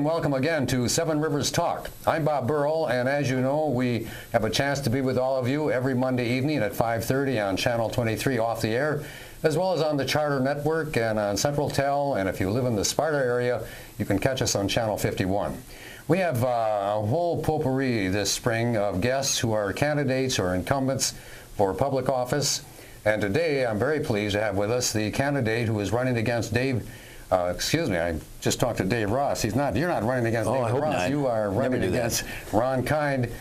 and welcome again to Seven Rivers Talk. I'm Bob Burrell, and as you know, we have a chance to be with all of you every Monday evening at 5:30 on Channel 23 off the air, as well as on the Charter Network and on Central Tel, and if you live in the Sparta area, you can catch us on Channel 51. We have a whole potpourri this spring of guests who are candidates or incumbents for public office, and today I'm very pleased to have with us the candidate who is running against I just talked to Dave Ross. You're not running against Dave Ross. Not. You are running against Ron Kind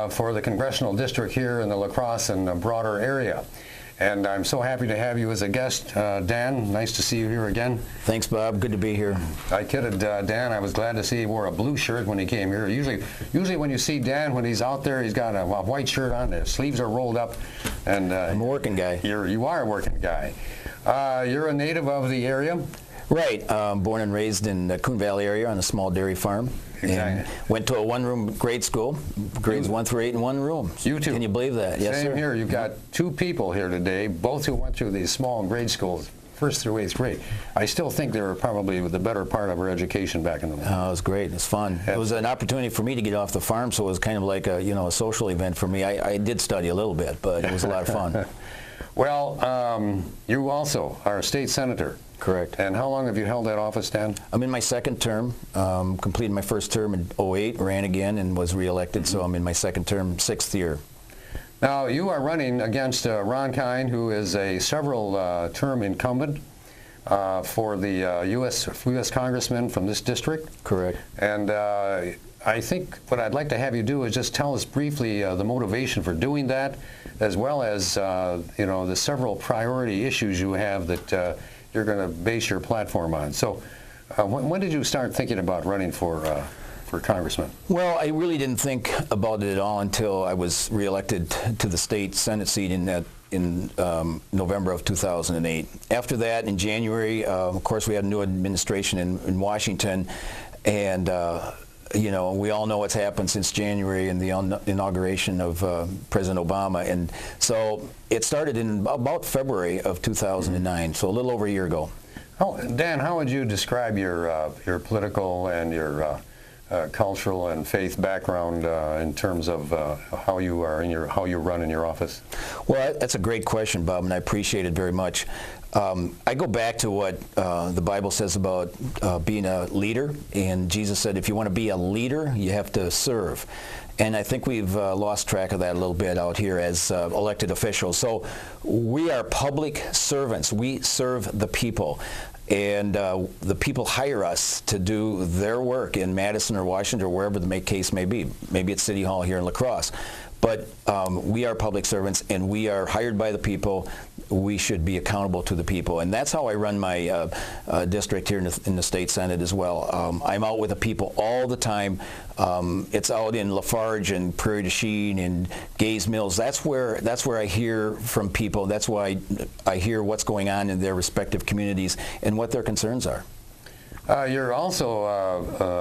for the congressional district here in the La Crosse and the broader area. And I'm so happy to have you as a guest, Dan. Nice to see you here again. Thanks, Bob. Good to be here. I kidded Dan. I was glad to see he wore a blue shirt when he came here. Usually when you see Dan, when he's out there, he's got a white shirt on. His sleeves are rolled up. And I'm a working guy. You are a working guy. You're a native of the area? Right. Born and raised in the Coon Valley area on a small dairy farm. Exactly. And went to a one-room grade school, grades 1 through 8 in one room. You too. Can you believe that? Yes, Same sir. here. You've got two people here today, both who went through these small grade schools, 1st through 8th grade. I still think they were probably the better part of our education back in the day. Oh, it was great. It was fun. It was an opportunity for me to get off the farm, so it was kind of like a social event for me. I did study a little bit, but it was a lot of fun. Well, you also are a state senator. Correct. And how long have you held that office, Dan? I'm in my second term. Completed my first term in '08, ran again, and was reelected. So I'm in my second term, 6th year. Now, you are running against Ron Kind, who is a several-term incumbent for the U.S. congressman from this district. Correct. And I think what I'd like to have you do is just tell us briefly the motivation for doing that, as well as the several priority issues you have that you're going to base your platform on. So when did you start thinking about running for congressman? Well, I really didn't think about it at all until I was reelected to the state Senate seat in November of 2008. After that, in January, of course, we had a new administration in Washington, and we all know what's happened since January and the inauguration of President Obama. And so it started in about February of 2009, so a little over a year ago. Oh, Dan, how would you describe your political and your cultural and faith background in terms of how you run in your office? Well, that's a great question, Bob, and I appreciate it very much. I go back to what the Bible says about being a leader, and Jesus said if you want to be a leader, you have to serve. And I think we've lost track of that a little bit out here as elected officials. So we are public servants. We serve the people. And the people hire us to do their work in Madison or Washington or wherever the case may be. Maybe it's City Hall here in La Crosse. But we are public servants, and we are hired by the people. We should be accountable to the people. And that's how I run my district here in the state Senate as well. I'm out with the people all the time. It's out in Lafarge and Prairie du Chien and Gays Mills. That's where I hear from people. That's why I hear what's going on in their respective communities and what their concerns are. You're also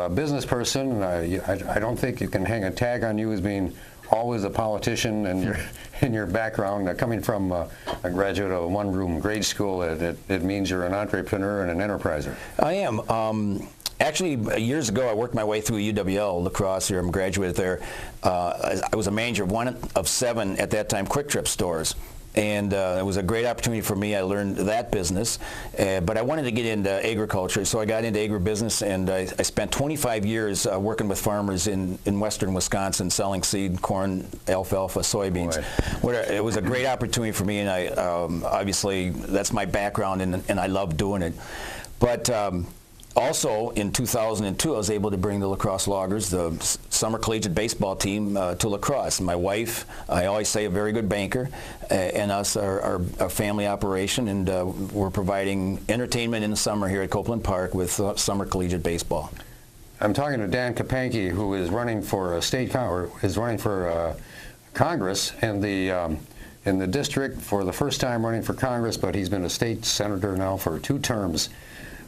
a business person. I don't think you can hang a tag on you as being always a politician, and in your background, coming from a graduate of a one-room grade school, it means you're an entrepreneur and an enterpriser. I am. Actually, years ago, I worked my way through UWL, La Crosse here. I'm a graduate there. I was a manager of one of 7, at that time, Quick Trip stores. And it was a great opportunity for me. I learned that business, but I wanted to get into agriculture, so I got into agribusiness, and I spent 25 years working with farmers in western Wisconsin, selling seed, corn, alfalfa, soybeans. It was a great opportunity for me, and I obviously that's my background, and I love doing it. But also, in 2002, I was able to bring the La Crosse Loggers, the summer collegiate baseball team, to La Crosse. My wife, I always say, a very good banker, and us are a family operation, and we're providing entertainment in the summer here at Copeland Park with summer collegiate baseball. I'm talking to Dan Kapanke, who is running for Congress in the district for the first time running for Congress, but he's been a state senator now for 2 terms.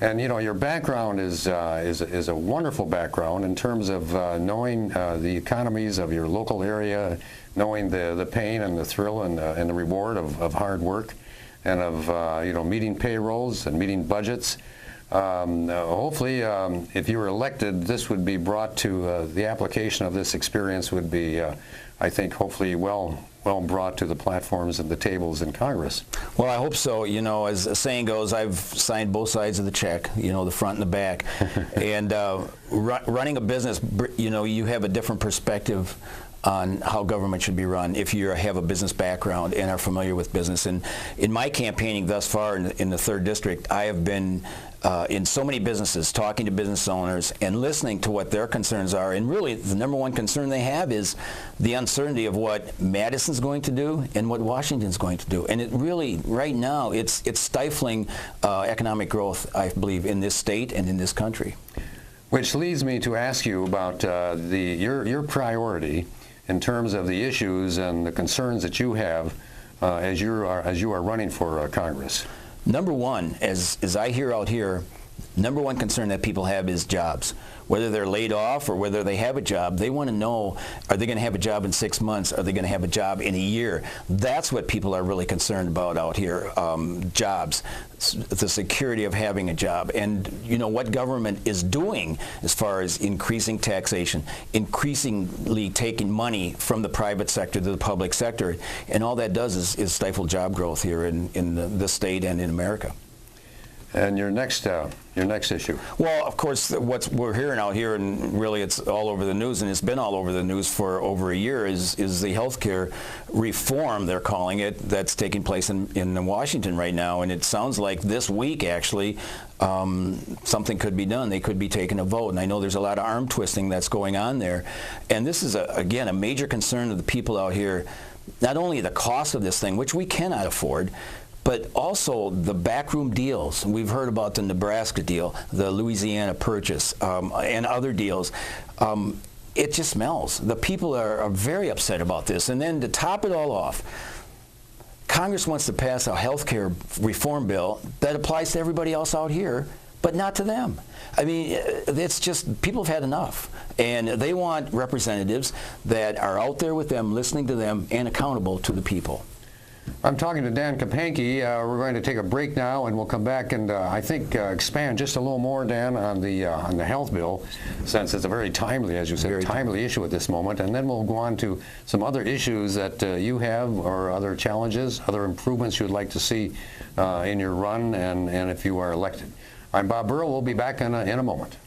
And your background is a wonderful background in terms of knowing the economies of your local area, knowing the pain and the thrill and the reward of hard work, and of meeting payrolls and meeting budgets. Hopefully, if you were elected, this would be brought to the application of this experience would be, I think, hopefully well brought to the platforms and the tables in Congress. Well, I hope so. You know, as the saying goes, I've signed both sides of the check, you know, the front and the back. And running a business, you know, you have a different perspective on how government should be run if you have a business background and are familiar with business. And in my campaigning thus far in the 3rd District, I have been in so many businesses, talking to business owners and listening to what their concerns are. And really, the number one concern they have is the uncertainty of what Madison's going to do and what Washington's going to do. And it really, right now, it's stifling economic growth, I believe, in this state and in this country. Which leads me to ask you about your priority in terms of the issues and the concerns that you have as you are running for Congress. Number one, as I hear out here, number one concern that people have is jobs. Whether they're laid off or whether they have a job, they want to know, are they going to have a job in 6 months? Are they going to have a job in a year? That's what people are really concerned about out here, jobs, the security of having a job. And you know what government is doing as far as increasing taxation, increasingly taking money from the private sector to the public sector. And all that does is stifle job growth here in the state and in America. And your next issue? Well, of course, what we're hearing out here, and really it's all over the news, and it's been all over the news for over a year, is the health care reform, they're calling it, that's taking place in Washington right now. And it sounds like this week, actually, something could be done. They could be taking a vote. And I know there's a lot of arm twisting that's going on there. And this is, again, a major concern of the people out here, not only the cost of this thing, which we cannot afford, but also the backroom deals. We've heard about the Nebraska deal, the Louisiana purchase, and other deals. It just smells. The people are very upset about this. And then to top it all off, Congress wants to pass a health care reform bill that applies to everybody else out here, but not to them. I mean, it's just, people have had enough. And they want representatives that are out there with them, listening to them, and accountable to the people. I'm talking to Dan Kapanke. We're going to take a break now, and we'll come back and I think expand just a little more, Dan, on the health bill, since it's a very timely, as you said, timely issue at this moment. And then we'll go on to some other issues that you have, or other challenges, other improvements you'd like to see in your run, and if you are elected. I'm Bob Burrell. We'll be back in a moment.